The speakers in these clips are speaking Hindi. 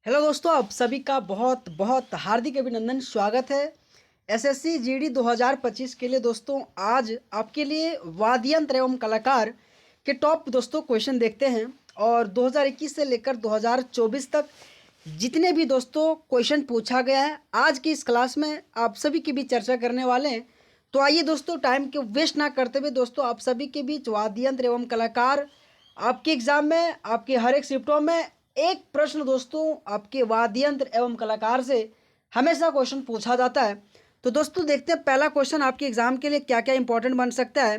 हेलो दोस्तों, आप सभी का बहुत बहुत हार्दिक अभिनंदन। स्वागत है एसएससी जीडी 2025 के लिए। दोस्तों आज आपके लिए वाद्य यंत्र एवं कलाकार के टॉप दोस्तों क्वेश्चन देखते हैं। और 2021 से लेकर 2024 तक जितने भी दोस्तों क्वेश्चन पूछा गया है, आज की इस क्लास में आप सभी के बीच चर्चा करने वाले हैं। तो आइए दोस्तों, टाइम के वेस्ट ना करते हुए दोस्तों आप सभी के बीच वाद्य यंत्र एवं कलाकार आपके एग्जाम में, आपके हर एक शिफ्टों में एक प्रश्न दोस्तों आपके वाद्य यंत्र एवं कलाकार से हमेशा क्वेश्चन पूछा जाता है। तो दोस्तों देखते हैं पहला क्वेश्चन आपके एग्जाम के लिए क्या क्या इंपॉर्टेंट बन सकता है।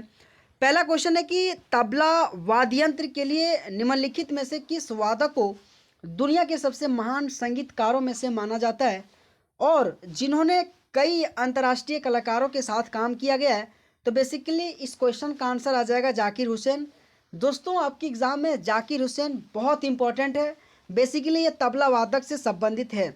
पहला क्वेश्चन है कि तबला वाद्य यंत्र के लिए निम्नलिखित में से किस वादक को दुनिया के सबसे महान संगीतकारों में से माना जाता है और जिन्होंने कई अंतर्राष्ट्रीय कलाकारों के साथ काम किया गया है। तो बेसिकली इस क्वेश्चन का आंसर आ जाएगा जाकिर हुसैन। दोस्तों आपके एग्जाम में जाकिर हुसैन बहुत इंपॉर्टेंट है। बेसिकली ये तबला वादक से संबंधित है।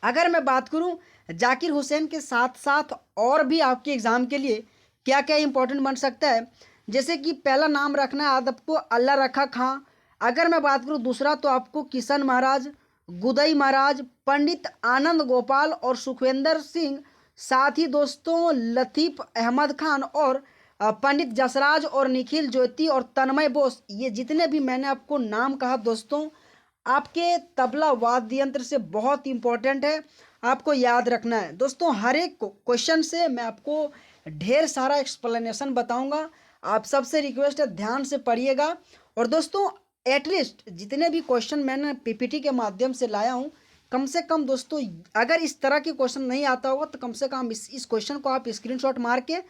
अगर मैं बात करूं जाकिर हुसैन के साथ साथ और भी आपके एग्जाम के लिए क्या क्या इंपॉर्टेंट बन सकता है, जैसे कि पहला नाम रखना है आपको अल्लाह रखा खां। अगर मैं बात करूं दूसरा तो आपको किशन महाराज, गुदई महाराज, पंडित आनंद गोपाल और सुखविंदर सिंह। साथ ही दोस्तों लतीफ़ अहमद खान और पंडित जसराज और निखिल ज्योति और तन्मय बोस। ये जितने भी मैंने आपको नाम कहा दोस्तों आपके तबला वाद्य यंत्र से बहुत इंपॉर्टेंट है, आपको याद रखना है। दोस्तों हर एक क्वेश्चन से मैं आपको ढेर सारा एक्सप्लेनेशन बताऊंगा। आप सबसे रिक्वेस्ट है ध्यान से पढ़िएगा। और दोस्तों एटलीस्ट जितने भी क्वेश्चन मैंने पीपीटी के माध्यम से लाया हूं, कम से कम दोस्तों अगर इस तरह के क्वेश्चन नहीं आता होगा तो कम से कम इस क्वेश्चन को आप स्क्रीनशॉट मार के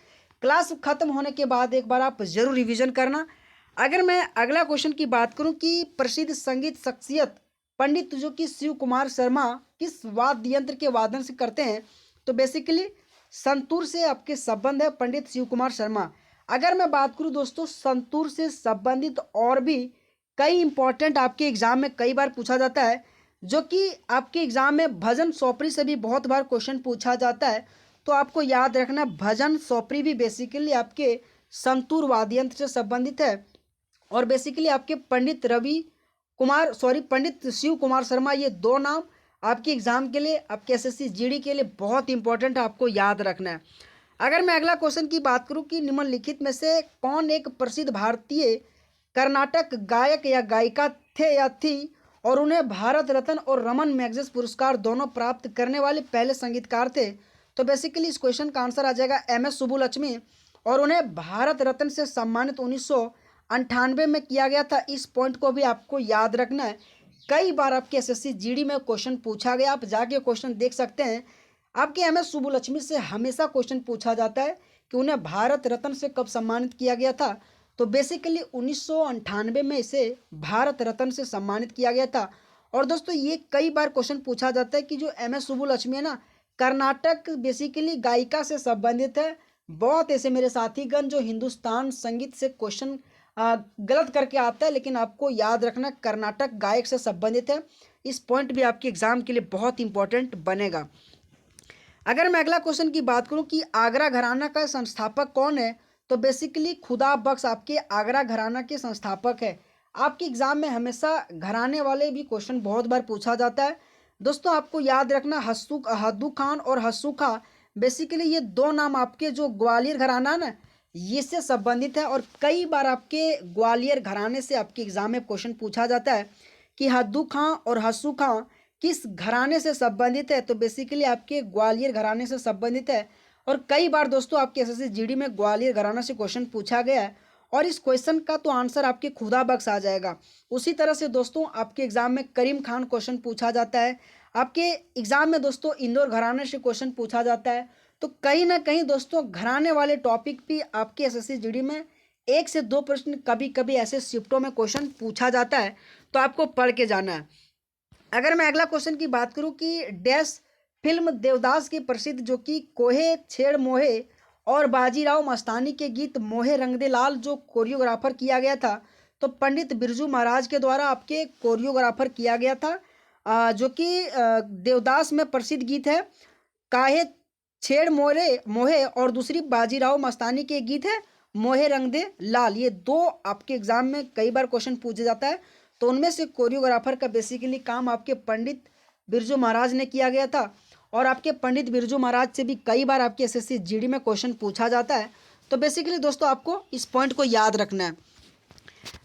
क्लास खत्म होने के बाद एक बार आप ज़रूर रिवीजन करना। अगर मैं अगला क्वेश्चन की बात करूं कि प्रसिद्ध संगीत शख्सियत पंडित जो कि शिव कुमार शर्मा किस वाद्य यंत्र के वादन से करते हैं, तो बेसिकली संतूर से आपके संबंध है पंडित शिव कुमार शर्मा। अगर मैं बात करूं दोस्तों संतूर से संबंधित और भी कई इंपॉर्टेंट आपके एग्जाम में कई बार पूछा जाता है, जो कि आपके एग्जाम में भजन सोपरी से भी बहुत बार क्वेश्चन पूछा जाता है। तो आपको याद रखना भजन सोपरी भी बेसिकली आपके संतूर वाद्य यंत्र से संबंधित है। और बेसिकली आपके पंडित शिव कुमार शर्मा, ये दो नाम आपके एग्जाम के लिए, आपके एसएससी जीडी के लिए बहुत इंपॉर्टेंट है, आपको याद रखना है। अगर मैं अगला क्वेश्चन की बात करूं कि निम्नलिखित में से कौन एक प्रसिद्ध भारतीय कर्नाटक गायक या गायिका थे या थी और उन्हें भारत रत्न और रमन मैग्सेसे पुरस्कार दोनों प्राप्त करने वाले पहले संगीतकार थे, तो बेसिकली इस क्वेश्चन का आंसर आ जाएगा एमएस सुब्बुलक्ष्मी। और उन्हें भारत रत्न से सम्मानित 1998 में किया गया था। इस पॉइंट को भी आपको याद रखना है। कई बार आपके एसएससी जीडी में क्वेश्चन पूछा गया, आप जाके क्वेश्चन देख सकते हैं। आपके एमएस सुब्बुलक्ष्मी से हमेशा क्वेश्चन पूछा जाता है कि उन्हें भारत रत्न से कब सम्मानित किया गया था, तो बेसिकली 1998 में इसे भारत रत्न से सम्मानित किया गया था। और दोस्तों ये कई बार क्वेश्चन पूछा जाता है कि जो एमएस सुब्बुलक्ष्मी है ना, कर्नाटक बेसिकली गायिका से संबंधित है। बहुत ऐसे मेरे साथीगण जो हिंदुस्तान संगीत से क्वेश्चन गलत करके आता है, लेकिन आपको याद रखना कर्नाटक गायक से संबंधित है। इस पॉइंट भी आपके एग्जाम के लिए बहुत इंपॉर्टेंट बनेगा। अगर मैं अगला क्वेश्चन की बात करूं कि आगरा घराना का संस्थापक कौन है, तो बेसिकली खुदा बख्श आपके आगरा घराना के संस्थापक है। आपके एग्जाम में हमेशा घराने वाले भी क्वेश्चन बहुत बार पूछा जाता है। दोस्तों आपको याद रखना हद्दू खान और हस्सू खां, बेसिकली ये दो नाम आपके जो ग्वालियर घराना है ना, ये से संबंधित है। और कई बार आपके ग्वालियर घराने से आपके एग्जाम में क्वेश्चन पूछा जाता है कि हद्दू खां और हस्सू खां किस घराने से संबंधित है, तो बेसिकली आपके ग्वालियर घराने से संबंधित है। और कई बार दोस्तों आपके एसएससी जीडी में ग्वालियर घराना से क्वेश्चन पूछा गया है और इस क्वेश्चन का तो आंसर आपके खुदा बख्श आ जाएगा। उसी तरह से दोस्तों आपके एग्जाम में करीम खान क्वेश्चन पूछा जाता है। आपके एग्जाम में दोस्तों इंदौर घराने से क्वेश्चन पूछा जाता है। तो कहीं ना कहीं दोस्तों घराने वाले टॉपिक भी आपके एसएससी जीडी में एक से दो प्रश्न कभी कभी ऐसे शिफ्टों में क्वेश्चन पूछा जाता है, तो आपको पढ़ के जाना है। अगर मैं अगला क्वेश्चन की बात करूं कि डैश फिल्म देवदास की प्रसिद्ध जो कि कोहे छेड़ मोहे और बाजीराव मस्तानी के गीत मोहे रंग दे लाल जो कोरियोग्राफर किया गया था, तो पंडित बिरजू महाराज के द्वारा आपके कोरियोग्राफर किया गया था। जो कि देवदास में प्रसिद्ध गीत है काहे छेड़ मोरे मोहे और दूसरी बाजीराव मस्तानी के गीत है मोहे रंग दे लाल। ये दो आपके एग्जाम में कई बार क्वेश्चन पूछा जाता है। तो उनमें से कोरियोग्राफर का बेसिकली काम आपके पंडित बिरजू महाराज ने किया गया था। और आपके पंडित बिरजू महाराज से भी कई बार आपके एसएससी जीडी में क्वेश्चन पूछा जाता है। तो बेसिकली दोस्तों आपको इस पॉइंट को याद रखना है।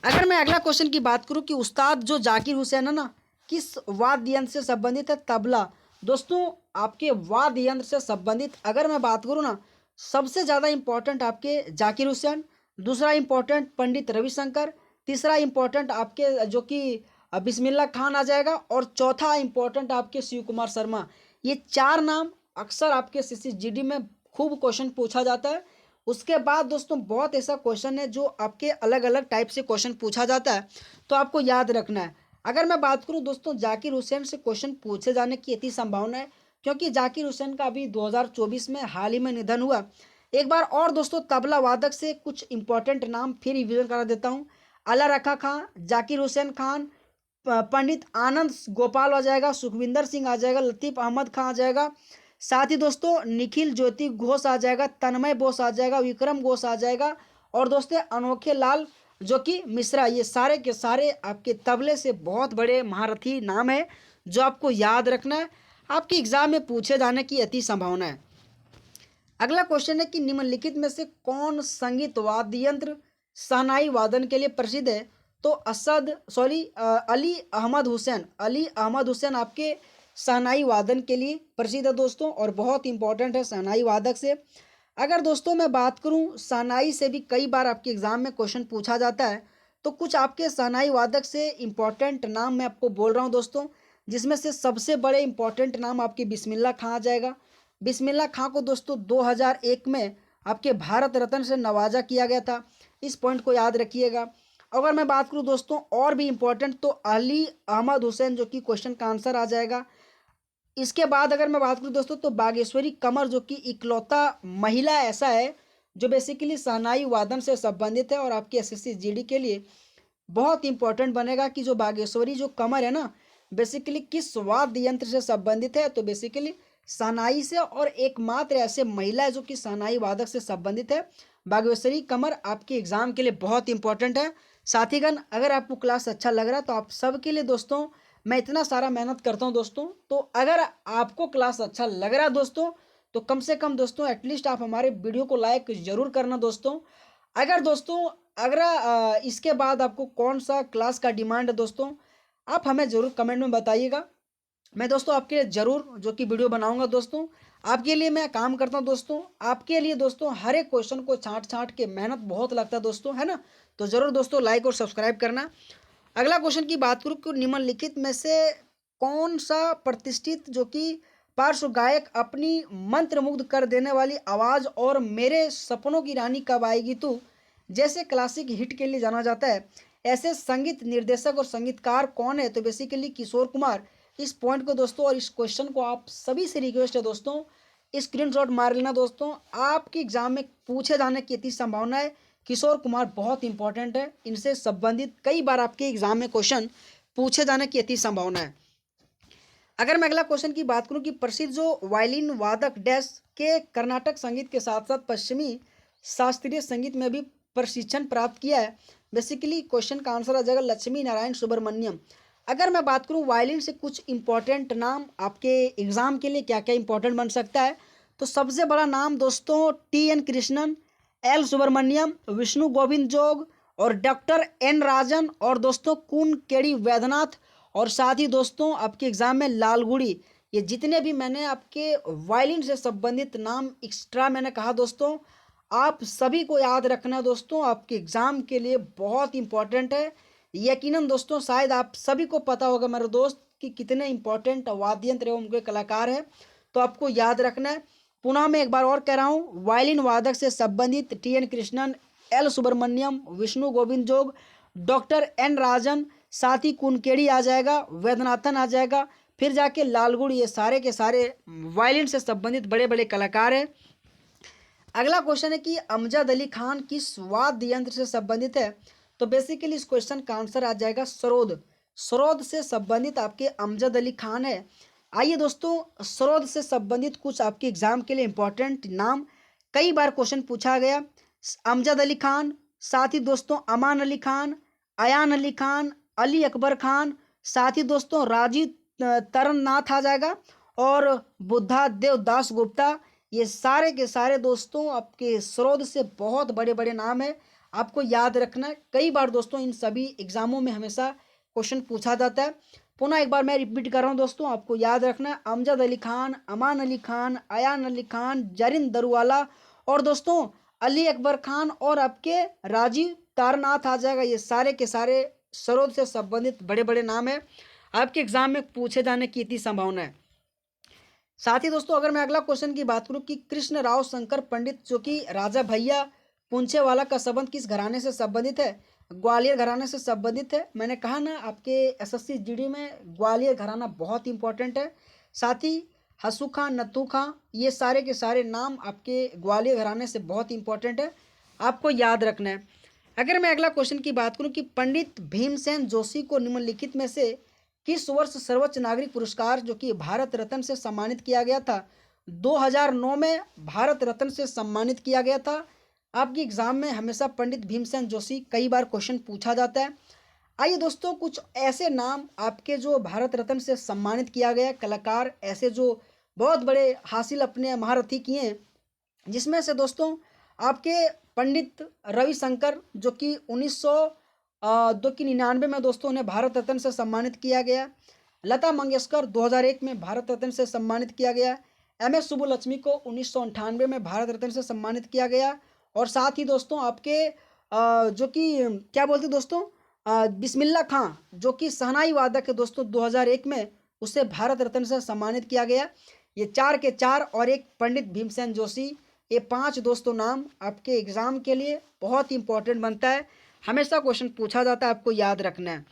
अगर मैं अगला क्वेश्चन की बात करूं कि उस्ताद जो जाकिर हुसैन है ना, किस वाद्य यंत्र से संबंधित है? तबला। दोस्तों आपके वाद्य यंत्र से संबंधित अगर मैं बात करूं ना, सबसे ज़्यादा इंपॉर्टेंट आपके जाकिर हुसैन, दूसरा इंपॉर्टेंट पंडित रविशंकर, तीसरा इंपॉर्टेंट आपके जो कि बिस्मिल्लाह खान आ जाएगा, और चौथा इंपॉर्टेंट आपके शिव कुमार शर्मा। ये चार नाम अक्सर आपके सीसीजीडी में खूब क्वेश्चन पूछा जाता है। उसके बाद दोस्तों बहुत ऐसा क्वेश्चन है जो आपके अलग अलग टाइप से क्वेश्चन पूछा जाता है, तो आपको याद रखना है। अगर मैं बात करूं दोस्तों, जाकिर हुसैन से क्वेश्चन पूछे जाने की इतनी संभावना है क्योंकि जाकिर हुसैन का अभी 2024 में हाल ही में निधन हुआ। एक बार और दोस्तों तबला वादक से कुछ इंपॉर्टेंट नाम फिर रिविजन करा देता हूँ। अला रखा खां, जाकिर हुसैन खान, पंडित आनंद गोपाल आ जाएगा, सुखविंदर सिंह आ जाएगा, लतीफ़ अहमद खां आ जाएगा, साथ ही दोस्तों निखिल ज्योति घोष आ जाएगा, तन्मय बोस आ जाएगा, विक्रम घोष आ जाएगा, और दोस्तों अनोखे लाल जो कि मिश्रा। ये सारे के सारे आपके तबले से बहुत बड़े महारथी नाम है जो आपको याद रखना है, आपके एग्जाम में पूछे जाने की अति संभावना है। अगला क्वेश्चन है कि निम्नलिखित में से कौन संगीत वाद्य यंत्र शहनाई वादन के लिए प्रसिद्ध है? तो अली अहमद हुसैन आपके शहनाई वादन के लिए प्रसिद्ध है दोस्तों, और बहुत इंपॉर्टेंट है शहनाई वादक से। अगर दोस्तों मैं बात करूं, शहनाई से भी कई बार आपके एग्जाम में क्वेश्चन पूछा जाता है, तो कुछ आपके शहनाई वादक से इंपॉर्टेंट नाम मैं आपको बोल रहा हूं दोस्तों, जिसमें से सबसे बड़े इंपॉर्टेंट नाम आपके बिस्मिल्लाह खां आ जाएगा। बिस्मिल्लाह खां को दोस्तों 2001 में आपके भारत रत्न से नवाजा किया गया था, इस पॉइंट को याद रखिएगा। अगर मैं बात करूं दोस्तों और भी इंपॉर्टेंट, तो अली अहमद हुसैन जो कि क्वेश्चन का आंसर आ जाएगा। इसके बाद अगर मैं बात करूं दोस्तों, तो बागेश्वरी कमर जो कि इकलौता महिला ऐसा है जो बेसिकली शहनाई वादन से संबंधित है, और आपके एसएससी जीडी के लिए बहुत इंपॉर्टेंट बनेगा कि जो बागेश्वरी जो कमर है ना, बेसिकली किस वाद्य यंत्र से संबंधित है? तो बेसिकली शहनाई से, और एकमात्र ऐसे महिला है जो कि शहनाई वादक से संबंधित है। बागेश्वरी कमर आपके एग्जाम के लिए बहुत इंपॉर्टेंट है। साथीगण अगर आपको क्लास अच्छा लग रहा है तो आप सबके लिए दोस्तों मैं इतना सारा मेहनत करता हूं दोस्तों, तो अगर आपको क्लास अच्छा लग रहा है दोस्तों, तो कम से कम दोस्तों एटलीस्ट आप हमारे वीडियो को लाइक जरूर करना दोस्तों। अगर दोस्तों अगर इसके बाद आपको कौन सा क्लास का डिमांड है दोस्तों, आप हमें ज़रूर कमेंट में बताइएगा। मैं दोस्तों आपके लिए ज़रूर जो कि वीडियो बनाऊंगा दोस्तों। आपके लिए मैं काम करता हूं दोस्तों, आपके लिए दोस्तों हर एक क्वेश्चन को छांट छांट के मेहनत बहुत लगता है दोस्तों, है ना। तो ज़रूर दोस्तों लाइक और सब्सक्राइब करना। अगला क्वेश्चन की बात करूँ कि निम्नलिखित में से कौन सा प्रतिष्ठित जो कि पार्श्व गायक अपनी मंत्रमुग्ध कर देने वाली आवाज़ और मेरे सपनों की रानी कब आएगी तू जैसे क्लासिक हिट के लिए जाना जाता है, ऐसे संगीत निर्देशक और संगीतकार कौन है? तो बेसिकली किशोर कुमार। इस पॉइंट को दोस्तों और इस क्वेश्चन को आप सभी से रिक्वेस्ट है दोस्तों, स्क्रीनशॉट मार लेना दोस्तों, आपके एग्जाम में पूछे जाने की इतनी संभावना है। किशोर कुमार बहुत इंपॉर्टेंट है, इनसे संबंधित कई बार आपके एग्जाम में क्वेश्चन पूछे जाने की इतनी संभावना है। अगर मैं अगला क्वेश्चन की बात करूं कि प्रसिद्ध जो वायलिन वादक डैश के कर्नाटक संगीत के साथ साथ पश्चिमी शास्त्रीय संगीत में भी प्रशिक्षण प्राप्त किया है, बेसिकली क्वेश्चन का आंसर आ जाएगा लक्ष्मी नारायण सुब्रमण्यम। अगर मैं बात करूं वायलिन से कुछ इंपॉर्टेंट नाम आपके एग्जाम के लिए क्या क्या इंपॉर्टेंट बन सकता है, तो सबसे बड़ा नाम दोस्तों टी.एन. कृष्णन, एल सुब्रमण्यम, विष्णु गोविंद जोग, और डॉक्टर एन राजन, और दोस्तों कुन केडी वैद्यनाथ, और साथ ही दोस्तों आपके एग्जाम में लालगुड़ी। ये जितने भी मैंने आपके वायलिन से संबंधित नाम एक्स्ट्रा मैंने कहा दोस्तों, आप सभी को याद रखना दोस्तों, आपके एग्जाम के लिए बहुत इंपॉर्टेंट है। यकीनन दोस्तों शायद आप सभी को पता होगा मेरे दोस्त कि कितने इंपॉर्टेंट वाद्य यंत्र एवं उनके कलाकार हैं, तो आपको याद रखना है। पुनः मैं एक बार और कह रहा हूँ, वायलिन वादक से संबंधित टी.एन. कृष्णन, एल सुब्रमण्यम, विष्णु गोविंद जोग, डॉक्टर एन राजन, साथ ही कुनकेड़ी आ जाएगा, वैद्यनाथन आ जाएगा, फिर जाके लालगुड़, ये सारे के सारे वायलिन से संबंधित बड़े बड़े कलाकार हैं। अगला क्वेश्चन है कि अमजद अली खान किस वाद्य यंत्र से संबंधित है, तो बेसिकली इस क्वेश्चन का आंसर आ जाएगा सरोद। सरोद से संबंधित आपके अमजद अली खान है। आइए दोस्तों सरोद से संबंधित कुछ आपके एग्जाम के लिए इंपॉर्टेंट नाम कई बार क्वेश्चन पूछा गया। अमजद अली खान, साथ ही दोस्तों अमान अली खान, अयान अली खान, अली अकबर खान, साथ ही दोस्तों तरननाथ आ जाएगा, और बुद्धा देव दास गुप्ता। ये सारे के सारे दोस्तों आपके स्रोत से बहुत बड़े बड़े नाम है, आपको याद रखना है। कई बार दोस्तों इन सभी एग्जामों में हमेशा क्वेश्चन पूछा जाता है। पुनः एक बार मैं रिपीट कर रहा हूँ दोस्तों, आपको याद रखना है अमजद अली खान, अमान अली खान, अयान अली खान, जरिन दरुवाला, और दोस्तों अली अकबर खान, और आपके राजीव तारनाथ आ जाएगा। ये सारे के सारे स्रोत से संबंधित बड़े बड़े नाम है, आपके एग्जाम में पूछे जाने की इतनी संभावना है। साथ ही दोस्तों अगर मैं अगला क्वेश्चन की बात करूं कि कृष्ण राव शंकर पंडित जो कि राजा भैया पुंछेवाला का संबंध किस घराने से संबंधित है? ग्वालियर घराने से संबंधित है। मैंने कहा ना आपके एसएससी जीडी में ग्वालियर घराना बहुत इंपॉर्टेंट है। साथ ही हसू खां, नत्थू खां, ये सारे के सारे नाम आपके ग्वालियर घराने से बहुत इंपॉर्टेंट है, आपको याद रखना है। अगर मैं अगला क्वेश्चन की बात करूं कि पंडित भीमसेन जोशी को निम्नलिखित में से किस वर्ष सर्वोच्च नागरिक पुरस्कार जो कि भारत रत्न से सम्मानित किया गया था? 2009 में भारत रत्न से सम्मानित किया गया था। आपकी एग्जाम में हमेशा पंडित भीमसेन जोशी कई बार क्वेश्चन पूछा जाता है। आइए दोस्तों कुछ ऐसे नाम आपके जो भारत रत्न से सम्मानित किया गया कलाकार, ऐसे जो बहुत बड़े हासिल अपने महारथी किए हैं, जिसमें से दोस्तों आपके पंडित रविशंकर जो कि 1999 में दोस्तों उन्हें भारत रत्न से सम्मानित किया गया। लता मंगेशकर 2001 में भारत रत्न से सम्मानित किया गया। एम.एस. सुब्बुलक्ष्मी को 1998 में भारत रत्न से सम्मानित किया गया। और साथ ही दोस्तों आपके जो कि क्या बोलते दोस्तों बिस्मिल्लाह खां जो कि शहनाई वादक है दोस्तों, 2001 में उसे भारत रत्न से सम्मानित किया गया। ये चार के चार और एक पंडित भीमसेन जोशी, ये 5 दोस्तों नाम आपके एग्जाम के लिए बहुत इंपॉर्टेंट बनता है, हमेशा क्वेश्चन पूछा जाता है, आपको याद रखना है।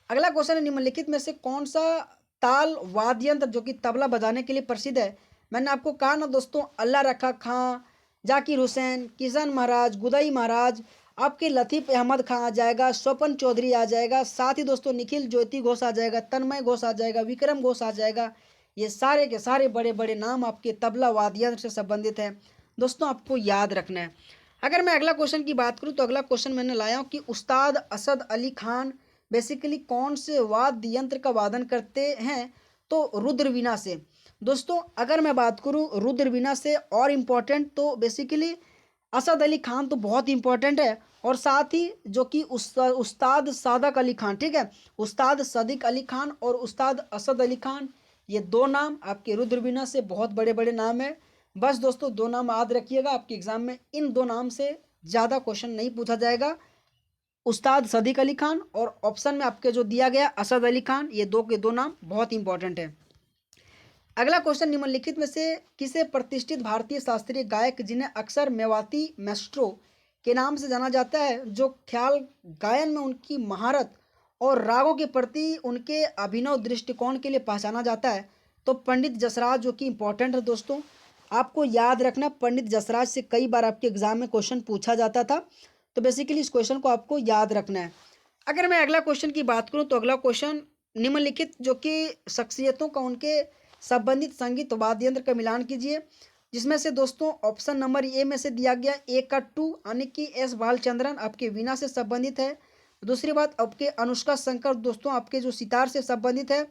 अगला क्वेश्चन है निम्नलिखित में से कौन सा ताल वाद्य यंत्र जो कि तबला बजाने के लिए प्रसिद्ध है? मैंने आपको कहा ना दोस्तों, अल्लाह रखा खां, जाकिर हुसैन, किशन महाराज, गुदई महाराज, आपके लतीफ़ अहमद खां आ जाएगा, स्वपन चौधरी आ जाएगा, साथ ही दोस्तों निखिल ज्योति घोष आ जाएगा, तन्मय घोष आ जाएगा, विक्रम घोष आ जाएगा। ये सारे के सारे बड़े बड़े नाम आपके तबला वाद्य यंत्र से संबंधित है, दोस्तों आपको याद रखना है। अगर मैं अगला क्वेश्चन की बात करूं तो अगला क्वेश्चन मैंने लाया हूं कि उस्ताद असद अली खान बेसिकली कौन से वाद्य यंत्र का वादन करते हैं? तो रुद्रवीणा से। दोस्तों अगर मैं बात करूं रुद्रवीणा से और इम्पोर्टेंट, तो बेसिकली असद अली खान तो बहुत इंपॉर्टेंट है, और साथ ही जो कि उस्ताद सादक अली खान, ठीक है, उस्ताद सदीक अली खान और उस्ताद असद अली खान, ये 2 नाम आपके रुद्रवीणा से बहुत बड़े बड़े नाम है। बस दोस्तों 2 नाम याद रखिएगा, आपके एग्जाम में इन 2 नाम से ज़्यादा क्वेश्चन नहीं पूछा जाएगा, उस्ताद सदीक अली खान और ऑप्शन में आपके जो दिया गया असद अली खान, ये 2 के 2 नाम बहुत इंपॉर्टेंट है। अगला क्वेश्चन निम्नलिखित में से किसे प्रतिष्ठित भारतीय शास्त्रीय गायक जिन्हें अक्सर मेवाती मैस्ट्रो के नाम से जाना जाता है, जो ख्याल गायन में उनकी महारत और रागों के प्रति उनके अभिनव दृष्टिकोण के लिए पहचाना जाता है? तो पंडित जसराज जो कि इंपॉर्टेंट है दोस्तों, आपको याद रखना, पंडित जसराज से कई बार आपके एग्जाम में क्वेश्चन पूछा जाता था, तो बेसिकली इस क्वेश्चन को आपको याद रखना है। अगर मैं अगला क्वेश्चन की बात करूं तो अगला क्वेश्चन निम्नलिखित जो कि शख्सियतों का उनके संबंधित संगीत वाद्य यंत्र का मिलान कीजिए, जिसमें से दोस्तों ऑप्शन नंबर ए में से दिया गया ए का 2 यानी कि एस बालचंद्रन आपके वीणा से संबंधित है। दूसरी बात आपके अनुष्का शंकर दोस्तों आपके जो सितार से संबंधित है।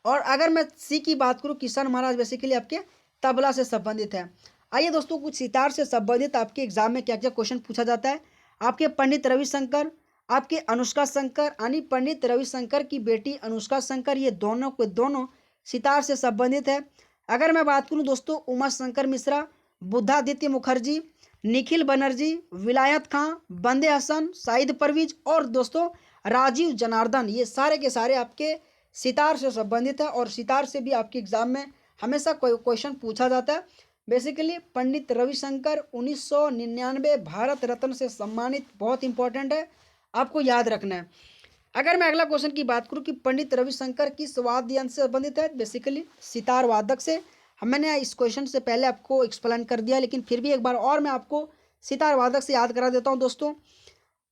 और अगर मैं सी की बात करूं किशन महाराज बेसिकली आपके तबला से संबंधित है। आइए दोस्तों कुछ सितार से संबंधित आपके एग्जाम में क्या क्या क्वेश्चन पूछा जाता है। आपके पंडित रविशंकर, आपके अनुष्का शंकर यानी पंडित रविशंकर की बेटी अनुष्का शंकर, ये दोनों के दोनों सितार से संबंधित है। अगर मैं बात करूं दोस्तों उमा शंकर मिश्रा, बुद्धादित्य मुखर्जी, निखिल बनर्जी, विलायत खां, बंदे हसन, शाहिद परवीज और दोस्तों राजीव जनार्दन, ये सारे के सारे आपके सितार से संबंधित है, और सितार से भी आपके एग्जाम में हमेशा कोई क्वेश्चन पूछा जाता है। बेसिकली पंडित रविशंकर 1999 भारत रत्न से सम्मानित, बहुत इंपॉर्टेंट है, आपको याद रखना है। अगर मैं अगला क्वेश्चन की बात करूं कि पंडित रविशंकर किस वाद्य यंत्र से संबंधित है, बेसिकली सितार वादक से। मैंने इस क्वेश्चन से पहले आपको एक्सप्लेन कर दिया, लेकिन फिर भी एक बार और मैं आपको सितार वादक से याद करा देता हूं दोस्तों,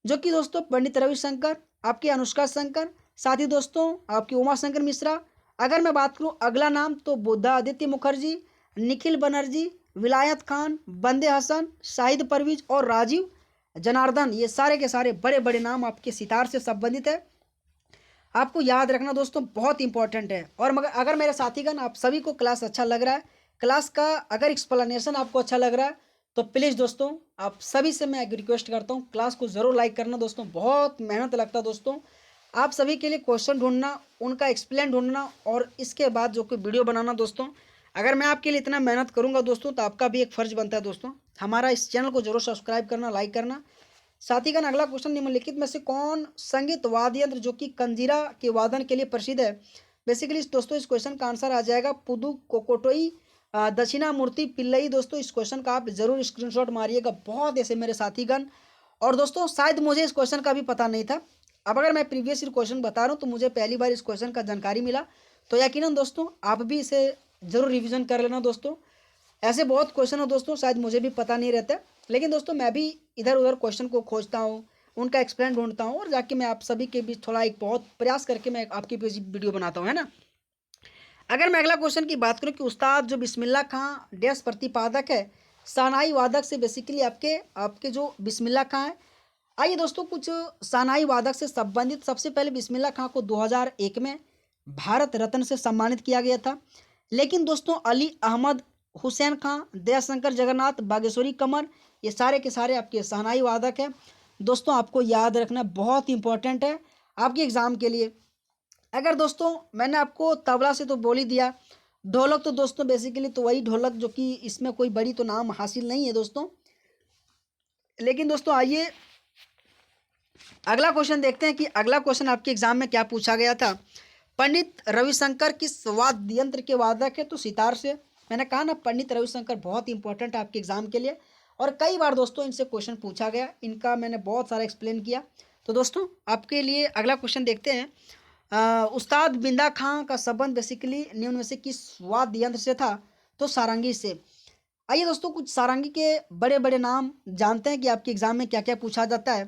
जो कि दोस्तों पंडित रविशंकर, आपके अनुष्का शंकर, साथ ही दोस्तों आपकी उमा शंकर मिश्रा। अगर मैं बात करूं अगला नाम तो बुद्धादित्य मुखर्जी, निखिल बनर्जी, विलायत खान, बंदे हसन, शाहिद परवीज और राजीव जनार्दन, ये सारे के सारे बड़े बड़े नाम आपके सितार से संबंधित है। आपको याद रखना दोस्तों बहुत इंपॉर्टेंट है। और मगर अगर मेरे साथीगण आप सभी को क्लास अच्छा लग रहा है, क्लास का अगर एक्सप्लेनेशन आपको अच्छा लग रहा है, तो प्लीज़ दोस्तों आप सभी से मैं एक रिक्वेस्ट करता हूँ, क्लास को ज़रूर लाइक करना दोस्तों। बहुत मेहनत लगता है दोस्तों आप सभी के लिए क्वेश्चन ढूंढना, उनका एक्सप्लेन ढूंढना और इसके बाद जो कोई वीडियो बनाना दोस्तों। अगर मैं आपके लिए इतना मेहनत करूंगा दोस्तों तो आपका भी एक फ़र्ज़ बनता है दोस्तों हमारा इस चैनल को जरूर सब्सक्राइब करना, लाइक करना। साथ ही का अगला क्वेश्चन, निम्नलिखित में से कौन संगीत वाद्य यंत्र जो कि कंजीरा के वादन के लिए प्रसिद्ध है। बेसिकली दोस्तों इस क्वेश्चन का आंसर आ जाएगा पुदु कोकोटोई दक्षिणा मूर्ति पिल्लई। दोस्तों इस क्वेश्चन का आप जरूर स्क्रीनशॉट मारिएगा, बहुत ऐसे मेरे साथीगण। और दोस्तों शायद मुझे इस क्वेश्चन का भी पता नहीं था, अब अगर मैं प्रीवियस ईयर क्वेश्चन बता रहा हूँ तो मुझे पहली बार इस क्वेश्चन का जानकारी मिला, तो यकीनन दोस्तों आप भी इसे जरूर रिवीजन कर लेना दोस्तों। ऐसे बहुत क्वेश्चन हो दोस्तों शायद मुझे भी पता नहीं रहता, लेकिन दोस्तों मैं भी इधर उधर क्वेश्चन को खोजता हूँ, उनका एक्सप्लेन ढूंढता हूँ और जाके मैं आप सभी के बीच थोड़ा एक बहुत प्रयास करके मैं आपके बीच वीडियो बनाता हूँ, है ना। अगर मैं अगला क्वेश्चन की बात करूं कि उस्ताद जो बिस्मिल्लाह खां डैश प्रतिपादक है सानाई वादक से, बेसिकली आपके आपके जो बिस्मिल्लाह खां है। आइए दोस्तों कुछ सानाई वादक से संबंधित, सबसे पहले बिस्मिल्लाह खां को 2001 में भारत रत्न से सम्मानित किया गया था। लेकिन दोस्तों अली अहमद हुसैन खां, दयाशंकर जगन्नाथ, बागेश्वरी कमर, ये सारे के सारे आपके शहनाई वादक हैं। दोस्तों आपको याद रखना बहुत इंपॉर्टेंट है आपके एग्ज़ाम के लिए। अगर दोस्तों मैंने आपको तबला से तो बोल ही दिया, ढोलक तो दोस्तों बेसिकली तो वही ढोलक जो कि इसमें कोई बड़ी तो नाम हासिल नहीं है दोस्तों। लेकिन दोस्तों आइए अगला क्वेश्चन देखते हैं कि अगला क्वेश्चन आपके एग्जाम में क्या पूछा गया था। पंडित रविशंकर किस वाद्य यंत्र के वादक है, तो सितार से। मैंने कहा ना पंडित रविशंकर बहुत इंपॉर्टेंट है आपके एग्जाम के लिए और कई बार दोस्तों इनसे क्वेश्चन पूछा गया, इनका मैंने बहुत सारा एक्सप्लेन किया। तो दोस्तों आपके लिए अगला क्वेश्चन देखते हैं। उस्ताद बिंदा खां का संबंध बेसिकली निम्न में से किस वाद्य यंत्र से था, तो सारंगी से। आइए दोस्तों कुछ सारंगी के बड़े बड़े नाम जानते हैं कि आपके एग्जाम में क्या क्या पूछा जाता है।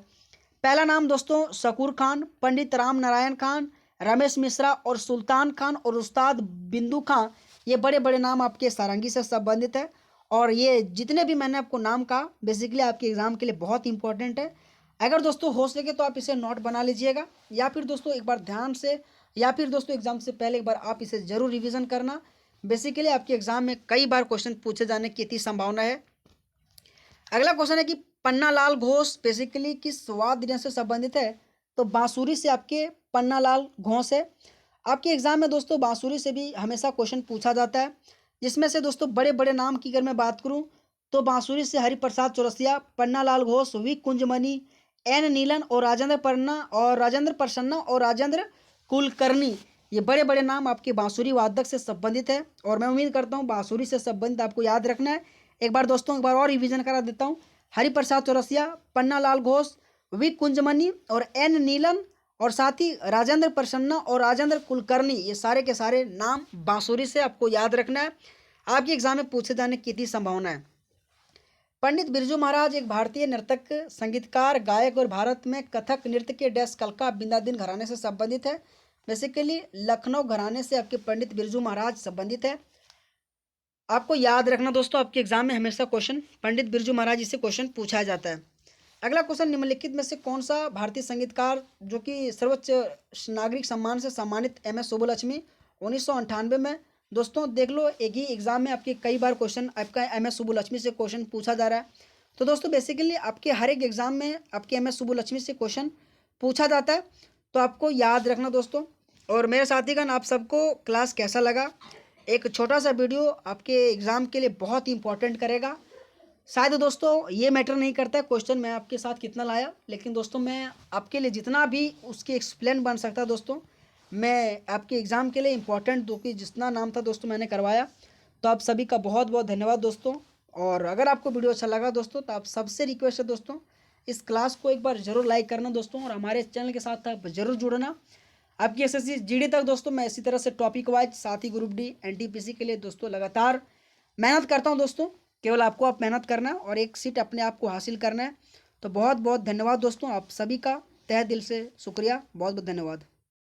पहला नाम दोस्तों शकूर खान, पंडित राम नारायण खान, रमेश मिश्रा और सुल्तान खान और उस्ताद बिंदु खां, ये बड़े बड़े नाम आपके सारंगी से संबंधित है। और ये जितने भी मैंने आपको नाम कहा बेसिकली आपके एग्जाम के लिए बहुत इंपॉर्टेंट है। अगर दोस्तों हो सके तो आप इसे नोट बना लीजिएगा, या फिर दोस्तों एक बार ध्यान से, या फिर दोस्तों एग्जाम से पहले एक बार आप इसे जरूर रिवीजन करना। बेसिकली आपके एग्जाम में कई बार क्वेश्चन पूछे जाने की इतनी संभावना है। अगला क्वेश्चन है कि पन्नालाल घोष बेसिकली किस वाद्य यंत्र से संबंधित है, तो बांसुरी से आपके पन्नालाल घोष है। आपके एग्जाम में दोस्तों बांसुरी से भी हमेशा क्वेश्चन पूछा जाता है, जिसमें से दोस्तों बड़े बड़े नाम की अगर मैं बात करूं तो बांसुरी से हरिप्रसाद चौरसिया, पन्नालाल घोष, वी कुंजमणि, एन नीलन और राजेंद्र प्रसन्ना और राजेंद्र कुलकर्णी, ये बड़े बड़े नाम आपके बांसुरी वादक से संबंधित है। और मैं उम्मीद करता हूँ बांसुरी से संबंधित आपको याद रखना है। एक बार दोस्तों एक बार और रिवीजन करा देता हूँ। हरिप्रसाद चौरसिया, पन्नालाल घोष, वी कुंजमणि और एन नीलन और साथ ही राजेंद्र प्रसन्ना और राजेंद्र कुलकर्णी, ये सारे के सारे नाम बांसुरी से आपको याद रखना है। आपके एग्जाम में पूछे जाने की कितनी संभावना है। पंडित बिरजू महाराज एक भारतीय नर्तक, संगीतकार, गायक और भारत में कथक नृत्य के डैश कलका बिंदादिन घराने से संबंधित है। बेसिकली लखनऊ घराने से आपके पंडित बिरजू महाराज संबंधित है। आपको याद रखना दोस्तों आपके एग्जाम में हमेशा क्वेश्चन पंडित बिरजू महाराज इससे क्वेश्चन पूछा जाता है। अगला क्वेश्चन, निम्नलिखित में से कौन सा भारतीय संगीतकार जो कि सर्वोच्च नागरिक सम्मान से सम्मानित MS सुब्बुलक्ष्मी 1998 में। दोस्तों देख लो एक ही एग्जाम में आपके कई बार क्वेश्चन आपका MS सुब्बुलक्ष्मी से क्वेश्चन पूछा जा रहा है। तो दोस्तों बेसिकली आपके हर एक एग्जाम में आपके MS सुब्बुलक्ष्मी से क्वेश्चन पूछा जाता है, तो आपको याद रखना दोस्तों। और मेरे साथीगण आप सबको क्लास कैसा लगा, एक छोटा सा वीडियो आपके एग्ज़ाम के लिए बहुत ही इंपॉर्टेंट करेगा। शायद दोस्तों ये मैटर नहीं करता है क्वेश्चन मैं आपके साथ कितना लाया, लेकिन दोस्तों मैं आपके लिए जितना भी उसके एक्सप्लेन बन सकता है दोस्तों मैं आपके एग्ज़ाम के लिए इम्पोर्टेंट दो कि जितना नाम था दोस्तों मैंने करवाया। तो आप सभी का बहुत बहुत धन्यवाद दोस्तों। और अगर आपको वीडियो अच्छा लगा दोस्तों तो आप सबसे रिक्वेस्ट है दोस्तों इस क्लास को एक बार ज़रूर लाइक करना दोस्तों, और हमारे चैनल के साथ आप ज़रूर जुड़ना। आपकी SSC GD तक दोस्तों मैं इसी तरह से टॉपिक वाइज साथ ही ग्रुप D NTPC के लिए दोस्तों लगातार मेहनत करता हूं दोस्तों। केवल आपको आप मेहनत करना है और एक सीट अपने आप को हासिल करना है। तो बहुत बहुत धन्यवाद दोस्तों, आप सभी का तहे दिल से शुक्रिया, बहुत बहुत धन्यवाद।